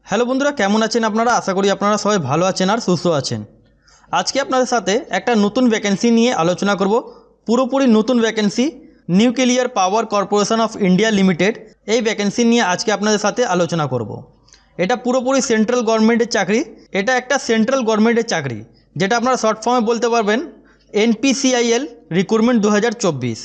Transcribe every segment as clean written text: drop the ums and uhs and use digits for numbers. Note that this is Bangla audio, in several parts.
হ্যালো বন্ধুরা, কেমন আছেন আপনারা? আশা করি আপনারা সবাই ভালো আছেন আর সুস্থ আছেন। আজকে আপনাদের সাথে একটা নতুন ভ্যাকেন্সি নিয়ে আলোচনা করব। পুরোপুরি নতুন vacancy, nuclear power corporation of India limited. এই ভ্যাকেন্সি নিয়ে আজকে আপনাদের সাথে আলোচনা করব। এটা পুরোপুরি সেন্ট্রাল গভর্নমেন্টের চাকরি। এটা একটা সেন্ট্রাল গভর্নমেন্টের চাকরি, যেটা আপনারা শর্ট ফর্মে বলতে পারবেন NPCIL রিক্রুটমেন্ট 2024।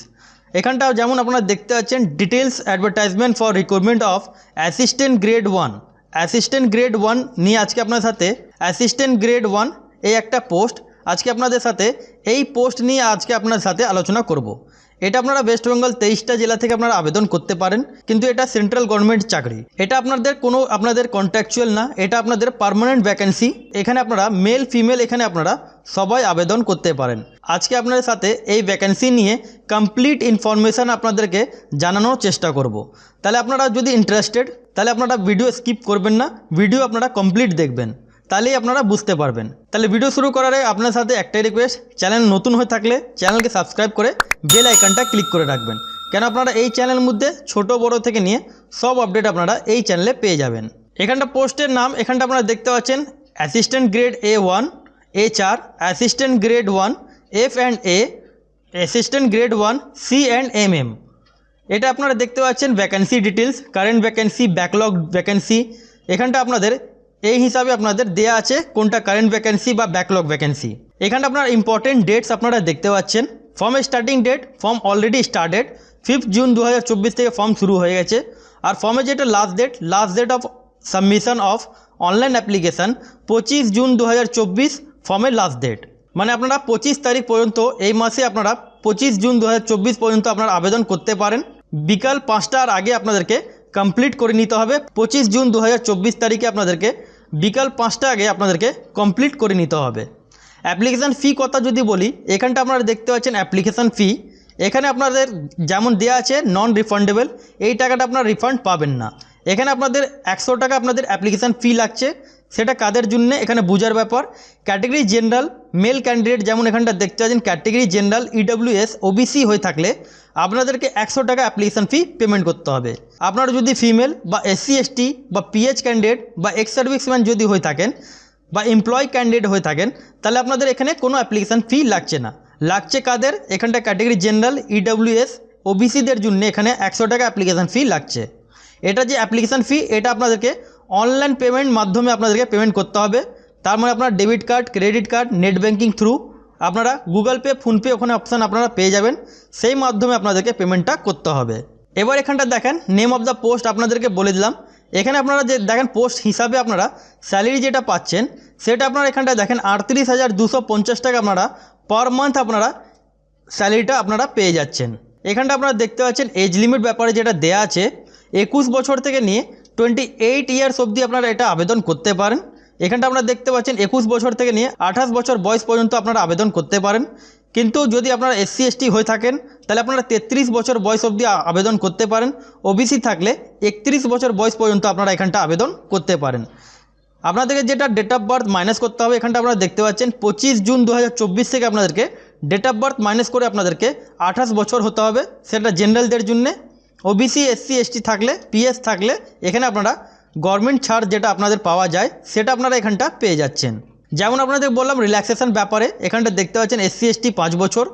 এখানটা যেমন আপনারা দেখতে পাচ্ছেন, details advertisement for recruitment of assistant grade 1। Assistant grade 1 নিয়ে আজকে আপনাদের সাথে অ্যাসিস্ট্যান্ট গ্রেড 1 এই একটা পোস্ট, আজকে আপনাদের সাথে এই পোস্ট নিয়ে আজকে আপনার সাথে আলোচনা করব। এটা আপনারা ওয়েস্ট বেঙ্গল 23টা জেলা থেকে আপনারা আবেদন করতে পারেন, কিন্তু এটা সেন্ট্রাল গভর্নমেন্ট চাকরি। এটা আপনাদের কন্ট্রাকচুয়াল না, এটা আপনাদের পার্মানেন্ট ভ্যাকেন্সি। এখানে আপনারা মেল ফিমেল এখানে আপনারা সবাই আবেদন করতে পারেন। আজকে আপনাদের সাথে এই ভ্যাকেন্সি নিয়ে কমপ্লিট ইনফরমেশান আপনাদেরকে জানানোর চেষ্টা করব। তাহলে আপনারা যদি ইন্টারেস্টেড, তাহলে আপনারা ভিডিও স্কিপ করবেন না, ভিডিও আপনারা কমপ্লিট দেখবেন, তাহলেই আপনারা বুঝতে পারবেন। তাহলে ভিডিও শুরু করার আগে আপনার সাথে একটাই রিকোয়েস্ট, চ্যানেল নতুন হয়ে থাকলে চ্যানেলকে সাবস্ক্রাইব করে বেল আইকনটা ক্লিক করে রাখবেন, কেন আপনারা এই চ্যানেলের মধ্যে ছোট বড় থেকে নিয়ে সব আপডেট আপনারা এই চ্যানেলে পেয়ে যাবেন। এখানটা পোস্টের নাম, এখানটা আপনারা দেখতে পাচ্ছেন assistant grade A1 HR, assistant grade 1 F&A, assistant grade 1 C&MM। এটা আপনারা দেখতে পাচ্ছেন vacancy details, current vacancy, backlog vacancy. এখানটা আপনাদের এই হিসাবে আপনাদের দেয়া আছে কোনটা কারেন্ট ভ্যাকেন্সি বা ব্যাকলগ ভ্যাকেন্সি। এখানটা আপনারা ইম্পর্টেন্ট ডেটস আপনারা দেখতে পাচ্ছেন। ফর্মের starting date, form already started 5 June 2024 থেকে ফর্ম শুরু হয়ে গেছে। আর ফর্মে যেটা last date of submission of online application 25 June 2024 ফর্মের লাস্ট ডেট। মানে আপনারা 25 তারিখ পর্যন্ত, এই মাসে আপনারা 25 জুন 2024 পর্যন্ত আপনারা আবেদন করতে পারেন। বিকাল 5টার আগে আপনাদেরকে কমপ্লিট করে নিতে হবে। 25 জুন 2024 তারিখে আপনাদেরকে বিকাল 5টা আগে আপনাদেরকে কমপ্লিট করে নিতে হবে। অ্যাপ্লিকেশান ফি কথা যদি বলি, এখানটা আপনারা দেখতে পাচ্ছেন অ্যাপ্লিকেশান ফি। এখানে আপনাদের যেমন দেওয়া আছে নন রিফান্ডেবল, এই টাকাটা আপনারা রিফান্ড পাবেন না। এখানে আপনাদের 100 টাকা আপনাদের অ্যাপ্লিকেশান ফি লাগছে। সেটা কাদের জন্য এখানে বোঝার ব্যাপার। ক্যাটেগরি জেনারেল মেল ক্যান্ডিডেট, যেমন এখানটা দেখতে পাচ্ছেন ক্যাটেগরি জেনারেল EWS OBC হয়ে থাকলে আপনাদেরকে 100 টাকা অ্যাপ্লিকেশান ফি পেমেন্ট করতে হবে। আপনারা যদি ফিমেল বা SC ST বা PH ক্যান্ডিডেট বা এক্স সার্ভিসম্যান যদি হয়ে থাকেন বা এমপ্লয় ক্যান্ডিডেট হয়ে থাকেন, তাহলে আপনাদের এখানে কোনো অ্যাপ্লিকেশান ফি লাগছে না। লাগছে কাদের? এখানটা ক্যাটেগরি জেনারেল EWS OBCদের জন্য এখানে 100 টাকা অ্যাপ্লিকেশান ফি লাগছে। এটা যে অ্যাপ্লিকেশান ফি, এটা আপনাদেরকে অনলাইন পেমেন্ট মাধ্যমে আপনাদেরকে পেমেন্ট করতে হবে। তার মানে আপনার debit card, credit card, net banking through, আপনারা গুগল পে, ফোনপে ওখানে অপশান আপনারা পেয়ে যাবেন, সেই মাধ্যমে আপনাদেরকে পেমেন্টটা করতে হবে। এবার এখানটা দেখেন নেম অফ দ্য পোস্ট আপনাদেরকে বলে দিলাম। এখানে আপনারা যে দেখেন পোস্ট হিসাবে আপনারা স্যালারি যেটা পাচ্ছেন, সেটা আপনারা এখানটা দেখেন 38,250 টাকা আপনারা পার মান্থ আপনারা স্যালারিটা আপনারা পেয়ে যাচ্ছেন। এখানটা আপনারা দেখতে পাচ্ছেন এজ লিমিট ব্যাপারে যেটা দেয়া আছে, 21 বছর থেকে নিয়ে 28 ইয়ার্স অবধি আপনারা এটা আবেদন করতে পারেন। এখানটা আপনারা দেখতে পাচ্ছেন 21 বছর থেকে নিয়ে 28 বছর বয়স পর্যন্ত আপনারা আবেদন করতে পারেন। কিন্তু যদি আপনারা SC ST হয়ে থাকেন, তাহলে আপনারা 33 বছর বয়স অবধি আবেদন করতে পারেন। OBC থাকলে 31 বছর বয়স পর্যন্ত আপনারা এখানটা আবেদন করতে পারেন। আপনাদেরকে যেটা ডেট অফ বার্থ মাইনাস করতে হবে, এখানটা আপনারা দেখতে পাচ্ছেন 25 জুন 2024 থেকে আপনাদেরকে ডেট অফ বার্থ মাইনাস করে আপনাদেরকে 28 বছর হতে হবে। সেটা জেনারেলদের জন্যে। OBC SC ST থাকলে, PS থাকলে এখানে আপনারা গভর্নমেন্ট ছাড় যেটা আপনাদের পাওয়া যায়, সেটা আপনারা এখানটা পেয়ে যাচ্ছেন। যেমন আপনাদের বললাম রিল্যাক্সেশন ব্যাপারে, এখানটা দেখতে পাচ্ছেন SC ST 5 বছর,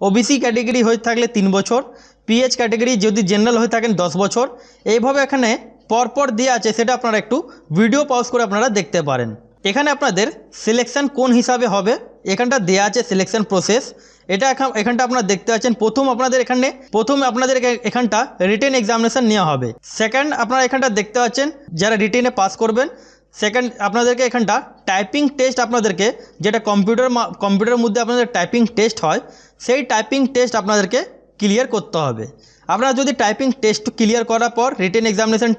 OBC ক্যাটেগরি হয়ে থাকলে 3 বছর, PH ক্যাটেগরি যদি জেনারেল হয়ে থাকেন 10 বছর। এইভাবে এখানে পরপর দিয়ে আছে, সেটা আপনারা একটু ভিডিও পজ করে আপনারা দেখতে পারেন। এখানে আপনাদের সিলেকশন কোন হিসাবে হবে, এখানটা দেওয়া আছে সিলেকশন প্রসেস। এখানটা আপনারা দেখতে পাচ্ছেন প্রথম আপনাদের এখানটা রিটেন এক্সামিনেশন নেওয়া হবে। সেকেন্ড আপনারা এখানটা দেখতে পাচ্ছেন যারা রিটেনে পাস করবেন। সেকেন্ড আপনাদেরকে এখানটা টাইপিং টেস্ট, আপনাদেরকে যেটা কম্পিউটারের মধ্যে আপনাদের টাইপিং টেস্ট হয়, সেই টাইপিং টেস্ট আপনাদেরকে ক্লিয়ার করতে হবে। আপনারা যদি টাইপিং টেস্ট ক্লিয়ার করার পর, রিটেন এক্সামিনেশন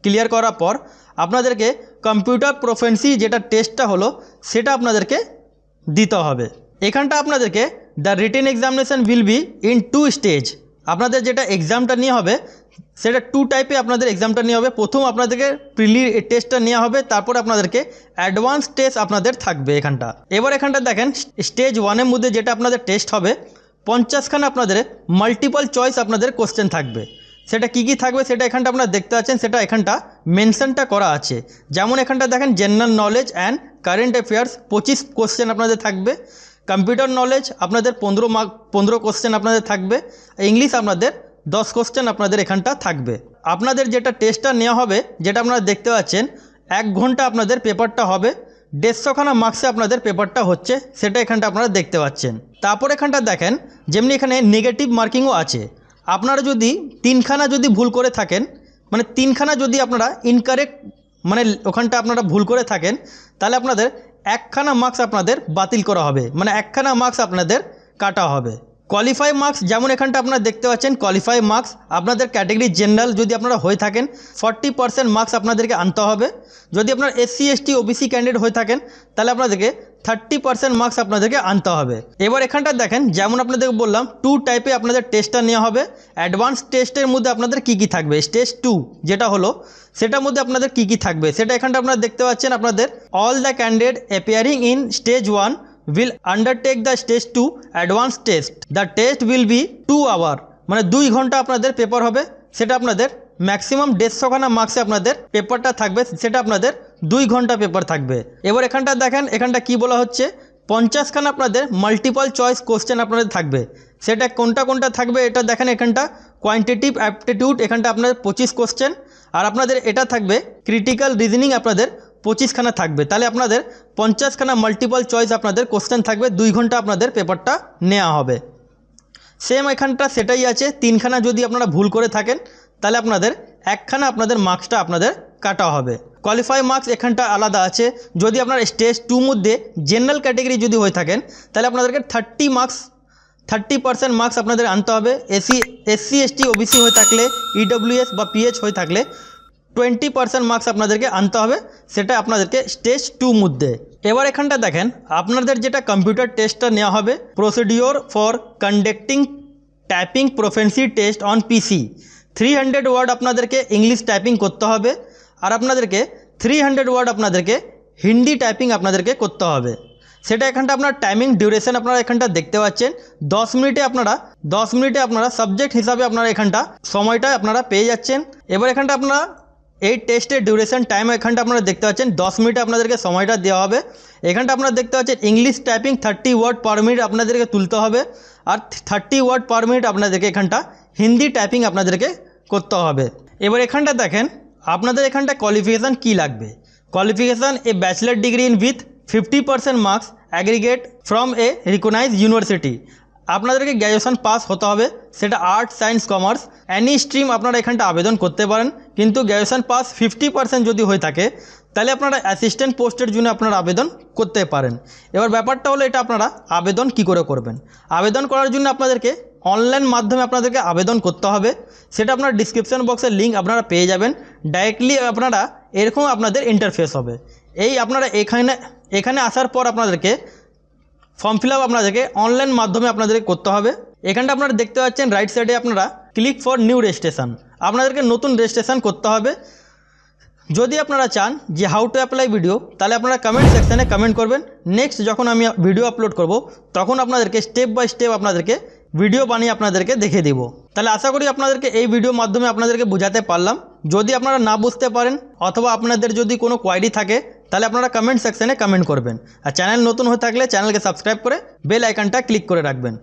ক্লিয়ার করার পর আপনাদেরকে কম্পিউটার প্রোফিসিয়েন্সি যেটা টেস্টটা হলো, সেটা আপনাদেরকে দিতে হবে। এখানটা আপনাদেরকে the written examination will be in 2 stage. আপনাদের যেটা এক্সামটা নেওয়া হবে, সেটা 2 টাইপে আপনাদের এক্সামটা নেওয়া হবে। প্রথম আপনাদেরকে প্রিলি টেস্টটা নেওয়া হবে, তারপর আপনাদেরকে অ্যাডভান্স টেস্ট আপনাদের থাকবে এখানটা। এবার এখানটা দেখেন স্টেজ 1-এর মধ্যে যেটা আপনাদের টেস্ট হবে, 50খানা আপনাদের মাল্টিপল চয়েস আপনাদের কোশ্চেন থাকবে। সেটা কি থাকবে সেটা এখানটা আপনারা দেখতে পাচ্ছেন, সেটা এখানটা মেনশনটা করা আছে। যেমন এখানটা দেখেন general knowledge and current affairs 25 question আপনাদের থাকবে, কম্পিউটার নলেজ আপনাদের 15 কোশ্চেন আপনাদের থাকবে, ইংলিশ আপনাদের 10 কোশ্চেন আপনাদের এখানটা থাকবে। আপনাদের যেটা টেস্টটা নেওয়া হবে, যেটা আপনারা দেখতে পাচ্ছেন 1 ঘন্টা আপনাদের পেপারটা হবে, 150খানা মার্কসে আপনাদের পেপারটা হচ্ছে, সেটা এখানটা আপনারা দেখতে পাচ্ছেন। তারপর এখানটা দেখেন যেমনি এখানে নেগেটিভ মার্কিংও আছে। আপনারা যদি 3খানা যদি ভুল করে থাকেন, মানে 3খানা যদি আপনারা ইনকারেক্ট মানে ওখানটা আপনারা ভুল করে থাকেন, তাহলে আপনাদের 1খানা মার্কস আপনাদের বাতিল করা হবে, মানে 1খানা মার্কস আপনাদের কাটা হবে। কোয়ালিফাই মার্কস যেমন এখানটা আপনারা দেখতে পাচ্ছেন, কোয়ালিফাই মার্কস আপনাদের ক্যাটাগরি জেনারেল যদি আপনারা হয়ে থাকেন 40% মার্কস আপনাদেরকে আনতে হবে। যদি আপনার SC ST OBC ক্যান্ডিডেট হয়ে থাকেন তাহলে আপনাদেরকে 30% মার্কস আপনাদেরকে আনতে হবে। এবার এখানটা দেখেন যেমন আপনাদেরকে বললাম 2 টাইপে আপনাদের টেস্টটা নেওয়া হবে। অ্যাডভান্স টেস্টের মধ্যে আপনাদের কি থাকবে, স্টেজ 2 যেটা হলো সেটার মধ্যে আপনাদের কি থাকবে সেটা এখানটা আপনারা দেখতে পাচ্ছেন। আপনাদের all the candidate appearing in stage 1 will undertake the stage 2 advanced test. The test will be 2 hour, মানে 2 ঘন্টা আপনাদের পেপার হবে। সেটা আপনাদের ম্যাক্সিমাম 150খানা মার্কসে আপনাদের পেপারটা থাকবে, সেটা আপনাদের 2 ঘন্টা পেপার থাকবে। এবার এখানটা দেখেন এখানটা কি বলা হচ্ছে, 50খানা আপনাদের মাল্টিপল চয়েস কোশ্চেন আপনাদের থাকবে। সেটা কোনটা থাকবে এটা দেখেন, এখানটা কোয়ান্টিটিভ অ্যাপটিটিউড এখানটা আপনাদের 25 কোশ্চেন, আর আপনাদের এটা থাকবে ক্রিটিক্যাল রিজনিং আপনাদের 25খানা থাকবে। তাহলে আপনাদের 50খানা মাল্টিপল চয়েস আপনাদের কোশ্চেন থাকবে, 2 ঘন্টা আপনাদের পেপারটা নেওয়া হবে। সেম এখানটা সেটাই আছে, 3খানা যদি আপনারা ভুল করে থাকেন তাহলে আপনাদের 1খানা আপনাদের মার্কসটা আপনাদের কাটা হবে। কোয়ালিফাই মার্কস এখানটা আলাদা আছে। যদি আপনার স্টেজ 2 মধ্যে জেনারেল ক্যাটাগরি যদি হয়ে থাকেন তাহলে আপনাদেরকে 30% মার্কস আপনাদের আনতে হবে। SC ST OBC হয়ে থাকলে, EWS বা PH হয়ে থাকলে 20% মার্কস আপনাদেরকে আনতে হবে, সেটা আপনাদেরকে স্টেজ 2 মধ্যে। এবার এখানটা দেখেন আপনাদের যেটা কম্পিউটার টেস্টটা নেওয়া হবে, procedure for conducting typing proficiency test on PC 300 word আপনাদেরকে ইংলিশ টাইপিং করতে হবে, আর আপনাদেরকে 300 ওয়ার্ড আপনাদেরকে হিন্দি টাইপিং আপনাদেরকে করতে হবে। সেটা এখানটা আপনার টাইমিং ডিউরেশন আপনারা এখানটা দেখতে পাচ্ছেন 10 মিনিটে আপনারা সাবজেক্ট হিসাবে আপনারা এখানটা সময়টা আপনারা পেয়ে যাচ্ছেন। এবার এখানটা আপনারা এই টেস্টের ডিউরেশন টাইম এখানটা আপনারা দেখতে পাচ্ছেন 10 মিনিটে আপনাদেরকে সময়টা দেওয়া হবে। এখানটা আপনারা দেখতে পাচ্ছেন English typing 30 word per minute আপনাদেরকে তুলতে হবে, আর 30 ওয়ার্ড পার মিনিট আপনাদেরকে এখানটা হিন্দি টাইপিং আপনাদেরকে করতে হবে। এবার এখানটা দেখেন আপনাদের এখানটা কোয়ালিফিকেশান কি লাগবে। Qualification a bachelor degree in with 50% marks aggregate from a recognised university. আপনাদেরকে গ্র্যাজুয়েশন পাস হতে হবে, সেটা arts science commerce any stream আপনারা এখানটা আবেদন করতে পারেন, কিন্তু গ্র্যাজুয়েশন পাস 50% যদি হয়ে থাকে তাহলে আপনারা অ্যাসিস্ট্যান্ট পোস্টের জন্য আপনারা আবেদন করতে পারেন। এবার ব্যাপারটা হলো এটা আপনারা আবেদন কি করে করবেন। আবেদন করার জন্য আপনাদেরকে অনলাইন মাধ্যমে আপনাদেরকে আবেদন করতে হবে, সেটা আপনার ডিসক্রিপশন বক্সের লিঙ্ক আপনারা পেয়ে যাবেন। ডাইরেক্টলি আপনারা এরকম আপনাদের ইন্টারফেস হবে। এই আপনারা এখানে আসার পর আপনাদেরকে ফর্ম ফিল আপ আপনাদেরকে অনলাইন মাধ্যমে আপনাদেরকে করতে হবে। এখানটা আপনারা দেখতে পাচ্ছেন রাইট সাইডে আপনারা ক্লিক ফর নিউ রেজিস্ট্রেশন, আপনাদেরকে নতুন রেজিস্ট্রেশন করতে হবে। যদি আপনারা চান যে হাউ টু অ্যাপ্লাই ভিডিও, তাহলে আপনারা কমেন্ট সেকশানে কমেন্ট করবেন। নেক্সট যখন আমি ভিডিও আপলোড করব তখন আপনাদেরকে স্টেপ বাই স্টেপ আপনাদেরকে ভিডিও বানিয়ে আপনাদেরকে দেখিয়ে দেব। তাহলে আশা করি আপনাদেরকে এই ভিডিওর মাধ্যমে আপনাদেরকে বোঝাতে পারলাম। যদি আপনারা না বুঝতে পারেন অথবা আপনাদের যদি কোনো কোয়ারি থাকে তাহলে আপনারা কমেন্ট সেকশানে কমেন্ট করবেন। আর চ্যানেল নতুন হয়ে থাকলে চ্যানেলকে সাবস্ক্রাইব করে বেল আইকনটা ক্লিক করে রাখবেন।